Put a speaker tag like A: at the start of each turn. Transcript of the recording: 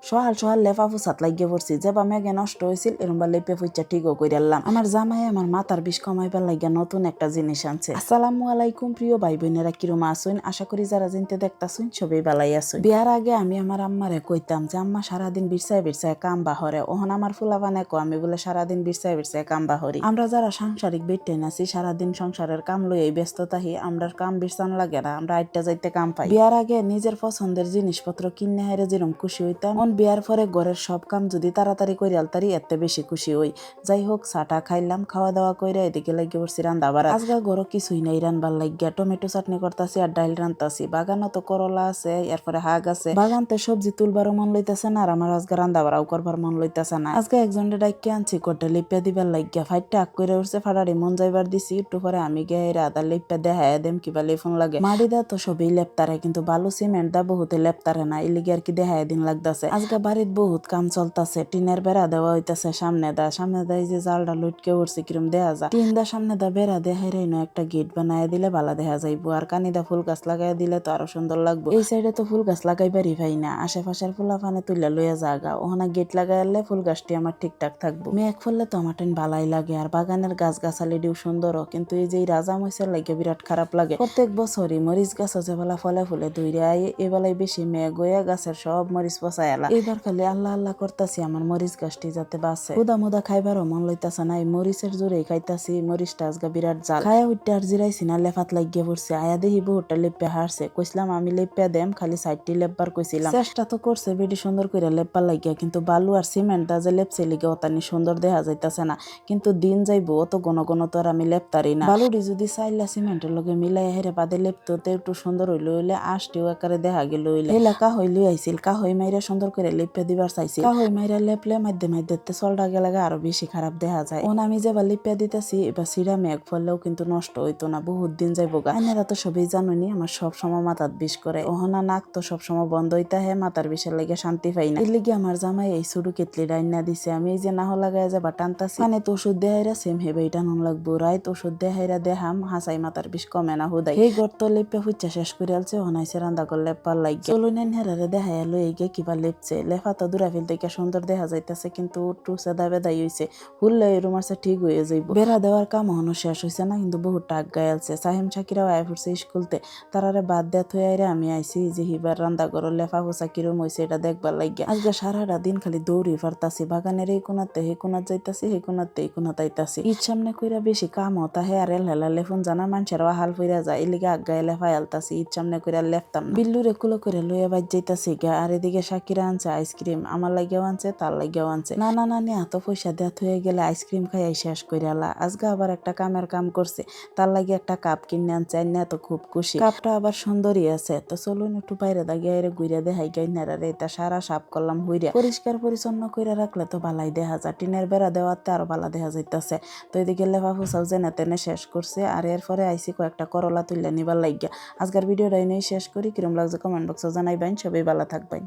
A: সহাল সহাল লেফা ফুসাত লাগিয়ে পড়ছি যেবা মেঘে নষ্ট হয়েছিল এরম লেপে ফুচা ঠিকও করে আনলাম। আমার জামাই আমার মাথার বিষ কমাইবার লাগিয়া নতুন একটা জিনিস আনছে। আসসালামু আলাইকুম প্রিয় ভাই বোনেরা, কিরম আসুন? আশা করি যারা জিনতে দেখতাছুন সবই বালাই আসুন। বিয়ার আগে আমি আমার আম্মারে কইতাম যে আম্মা সারাদিন বিরসায় বিরসায় কাম বাহরে, ওহন আমার ফুলাবানে কো আমি বলে সারাদিন বিরসায় বিরসায় কাম বাহরি। আমরা যারা সাংসারিক বেটেন আছি সারাদিন সংসারের কাম লইয়াই ব্যস্ত থাকি, আমরার কাম বিরসান লাগে না, আমরা আইটা যাইতে কাম পাই। বিয়ার আগে নিজের পছন্দের জিনিসপত্র কিনে হাইরে যেরকম খুশি হইতাম, বিয়ার পরে ঘরের সব কাম যদি তাড়াতাড়ি করে আলতারি এতে বেশি খুশি হই। যাই হোক, চাটা খাইলাম, খাওয়া দাওয়া কইরা এদিকে লাগিয়ে পড়ছি রান্দা বাড়া। আজকে ঘরও কিছুই নাই রানবার লাগিয়া, টমেটো চাটনি করতাছি আর ডাইল রান্তাছি। বাগানও তো করলা আছে, এরপরে হাগ আছে, বাগানতে সবজি তুলবারও মন লইতেছে না, আর আমার আজকে রান্দা বাড়াও করবার মন লইতেছে না। আজকে একজনের ডাইকে আনছি কোটে লিপিয়া দিবার লাগিয়া, ফাইটটা আগ করে উঠছে, ফাড়াড়ি মন যাইবার দিছি। একটু পরে আমি গিয়ে আদা লিপিয়া দেখায় দেম কিবা লেফুন লাগে। মাড়ি দা তো সবই লেপতারে, কিন্তু বালু সিমেন্ট দা বহুতে লেপতারে না, এলিগে আর কি দেখায় দিন লাগতাছে। আজকে বাড়ির বহুত কাম চলতাছে, টিনের বেড়া দেওয়া হইতাছে সামনে দা এই যে জালটা লুটকে উঠছে কিরম দেখা যায়। টিন দা সামনে দা বেড়া দেখাই রেনো একটা গেট বানায় দিলে ভালো দেখা যাইবো, আর কানিদা ফুল গাছ লাগাই দিলে তো আরো সুন্দর লাগবো। এই সাইডে তো ফুল গাছ লাগাইবারই ভাই না, আশেপাশের ফুলা ফানে তুইলা লইয়া জাগা, ওখানে গেট লাগাইলে ফুল গাছটি আমার ঠিকঠাক থাকবো। মেঘ ফললে তো আমার টেন ভালাই লাগে, আর বাগানের গাছ গাছালিটিও সুন্দরও, কিন্তু এই যে রাজা মহিষের লাগে বিরাট খারাপ লাগে। প্রত্যেক বছরই মরিচ গাছ যে বেলা ফলে ফুলে ধুইরে আই, এবেলায় বেশি মেঘ হইয়া গাছের সব মরিচ পচায় এলা। এবার খালি আল্লাহ আল্লাহ করতাছি আমার মরিচ গাছটি যাতে বাঁচে। হুদা মুদা খাইবারও মন লইতাছে না, এই মরিচের জোরেই খাইতাছি। মরিচটা আজকে বিরাট জাল। খায়া উঠতে আর জিরাইছি না, লেফাত লাগিয়ে পড়ছে। আয়া দেখি বহুটা লেপে হারছে, কইসলাম আমি লেপে দেম, খালি সাইডটি লেপবার কইছিলাম। চেষ্টা তো করছে বেডি সুন্দর করে লেপবার লাগিয়া, কিন্তু বালু আর সিমেন্ট দা যে লেপছে লিগে অতানি সুন্দর দেখা যাইতাছে না। কিন্তু দিন যাইবো, অত ঘন ঘন তো আর আমি লেপতারি না। বালুটি যদি চাইলা সিমেন্টের লগে মিলাই হেরে বাদে লেপতো একটু সুন্দর হইলে হইলে আষ্টিও একারে দেখা গেল হইলে। হেলা কাহই লই আইছিল, কাহই মাইরা সুন্দর করে লেপে দিবার চাইছিল। কাহই মাইরা লেপলে মাধ্যে মাধ্যে চলটা গেলে আরো বেশি খারাপ দেখা যায়। ওন আমি যেবার লিপিয়া দিতেছি এবার সিরা মেঘ ফললেও কিন্তু নষ্ট হইতো না, বহুত দিন যাইবো গা। আইনেরা তো সবই জানুনি আমার সব সময় মাথার বিষ করে, ওহনা নাক তো সবসময় বন্ধ হইতা হে, মাথার বিষের লেগে শান্তি পাই না। এর লিগে আমার জামাই এই ছোট কেতলি রান্না দিছে, আমি এই যে নাহ লাগাই যাবা টানতাছি, মানে তো ওষুধ দেহাইরা সেম হেবে টানুন লাগবো। রাইত ওষুধ দেহাইরা দেহাম, হাসাই মাথার বিষ কমে না হুদাই। এই গর্ত লেপে ফুচ্চা শেষ করে আলছে, হনাইছে রান্দা করে লেপার লাগে। চলো নেন হেরারে দেখাই লই গে কিবা লেপছে। লেফা তো দূরা ফেল থেকে সুন্দর দেখা যাইতেছে, কিন্তু একটু সেদা বেদাই হইছে। হুললে এরম আছে ঠিক হয়ে যাইব। বেড়া দেওয়ার কাম এখনো শেষ হইছে না, কিন্তু বহুত টাক গায়ালছে। সাহিম শাকিরাও আয় ফুরছে স্কুলতে, তারারে বাদ দেয়া থই আইরে আমি আইছি যে হিবার রান্দা করো লেফা ফুসা কিরম হইছে এটা দেখবার লাগিয়া। আজকে সারাটা দিন খালি দৌড়ি ফারতাছি, বাগানের এই কোনাতে হে কোনাত যাইতাছি, হে কোনাতে এই কোনাত আইতাছি। ঈদ সামনে কইরা বেশি কাম হতা হে, আর হেলা লেফুন জানা মানুষের হাল ফইরা যায়, এলিগে আগায় লেফাই আলতাছি। ঈদ সামনে কইরা লেফতাম না, বিল্লুরে কুলো করে লইয়া বাজ যাইতাছি গা। আর এদিকে শাকিরা আনছে আইসক্রিম, আমার লাগিয়াও আনছে, তার লাগিয়াও আনছে। নানা নানি এত পয়সা দেয়া হয়ে গেলে আইসক্রিম খাইয়াই শেষ কইরালা। আজকে আবার একটা কামের কাম করছে, তার লাগে একটা কাপ কিনে আনছে, আইনা তো খুব খুশি। কাপটা আবার সুন্দরই আছে। তো চলুন একটু বাইরে দাগিয়ে ঘুরে দেখাই গাইনারে। এটা সারা সাফ করলাম হইরা, পরিষ্কার পরিচ্ছন্ন কইরা রাখলে তো ভালাই দেখা যায়। টিনের বেড়া দেওয়াতে আরো ভালো দেখা যাইতাছে। তো এদিকে লেফা ফুসাও জেনে তেনে শেষ করছে, আর এরপরে আইসি কয়েকটা করলা তুলে নিবার লাগিয়া। আজকের ভিডিওটা এনেই শেষ করি। কিরম লাগছে কমেন্ট বক্সে জানাইবেন। সবাই ভালো থাকবেন।